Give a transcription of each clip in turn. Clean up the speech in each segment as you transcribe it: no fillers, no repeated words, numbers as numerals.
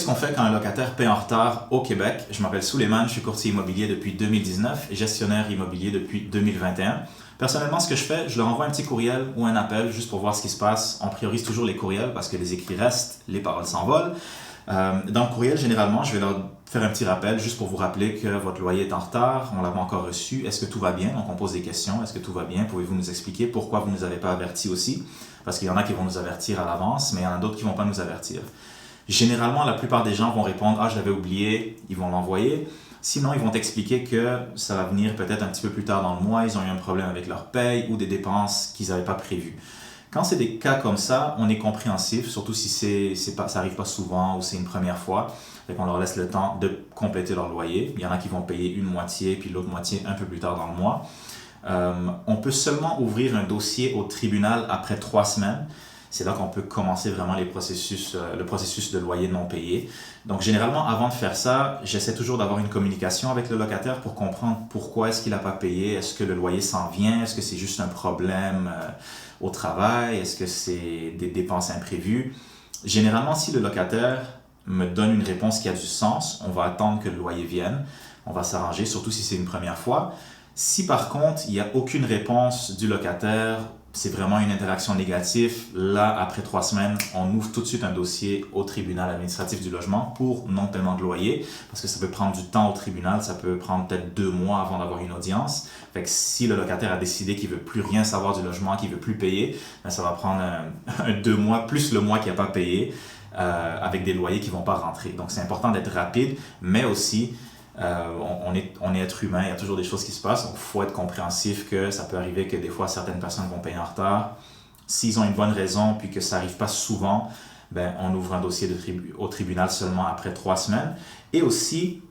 Qu'est-ce qu'on fait quand un locataire paie en retard au Québec? Je m'appelle Souleymane, je suis courtier immobilier depuis 2019 et gestionnaire immobilier depuis 2021. Personnellement, ce que je fais, je leur envoie un petit courriel ou un appel juste pour voir ce qui se passe. On priorise toujours les courriels parce que les écrits restent, les paroles s'envolent. Dans le courriel, généralement, je vais leur faire un petit rappel juste pour vous rappeler que votre loyer est en retard, on l'a pas encore reçu, est-ce que tout va bien? Donc on pose des questions, est-ce que tout va bien? Pouvez-vous nous expliquer pourquoi vous ne nous avez pas avertis aussi? Parce qu'il y en a qui vont nous avertir à l'avance, mais il y en a d'autres qui ne vont pas nous avertir. Généralement, la plupart des gens vont répondre « Ah, je l'avais oublié », ils vont l'envoyer. Sinon, ils vont t'expliquer que ça va venir peut-être un petit peu plus tard dans le mois, ils ont eu un problème avec leur paye ou des dépenses qu'ils n'avaient pas prévues. Quand c'est des cas comme ça, on est compréhensif, surtout si ça n'arrive pas souvent ou c'est une première fois. Fait qu'on leur laisse le temps de compléter leur loyer. Il y en a qui vont payer une moitié, puis l'autre moitié un peu plus tard dans le mois. On peut seulement ouvrir un dossier au tribunal après 3 semaines. C'est là qu'on peut commencer vraiment le processus de loyer non payé. Donc, généralement, avant de faire ça, j'essaie toujours d'avoir une communication avec le locataire pour comprendre pourquoi est-ce qu'il n'a pas payé. Est-ce que le loyer s'en vient? Est-ce que c'est juste un problème au travail? Est-ce que c'est des dépenses imprévues? Généralement, si le locataire me donne une réponse qui a du sens, on va attendre que le loyer vienne. On va s'arranger, surtout si c'est une première fois. Si par contre, il n'y a aucune réponse du locataire, c'est vraiment une interaction négative, là, après 3 semaines, on ouvre tout de suite un dossier au tribunal administratif du logement pour non-paiement de loyer, parce que ça peut prendre du temps au tribunal, ça peut prendre peut-être 2 mois avant d'avoir une audience. Fait que si le locataire a décidé qu'il ne veut plus rien savoir du logement, qu'il ne veut plus payer, ben ça va prendre 2 mois plus le mois qu'il n'a pas payé, avec des loyers qui ne vont pas rentrer. Donc c'est important d'être rapide, mais aussi on est être humain, il y a toujours des choses qui se passent, donc il faut être compréhensif que ça peut arriver que des fois certaines personnes vont payer en retard. S'ils ont une bonne raison puis que ça n'arrive pas souvent, ben, on ouvre un dossier au tribunal seulement après 3 semaines. Et aussi,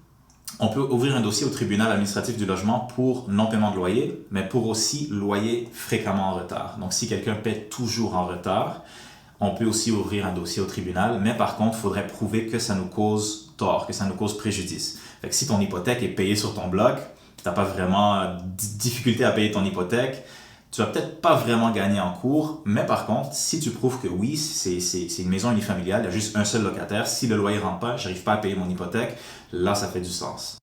on peut ouvrir un dossier au tribunal administratif du logement pour non-paiement de loyer, mais pour aussi loyer fréquemment en retard. Donc si quelqu'un paie toujours en retard, on peut aussi ouvrir un dossier au tribunal, mais par contre, il faudrait prouver que ça nous cause tort, que ça nous cause préjudice. Fait que si ton hypothèque est payée sur ton bloc, tu n'as pas vraiment difficulté à payer ton hypothèque, tu vas peut-être pas vraiment gagner en cours, mais par contre, si tu prouves que oui, c'est une maison unifamiliale, il y a juste un seul locataire, si le loyer ne rentre pas, je n'arrive pas à payer mon hypothèque, là, ça fait du sens.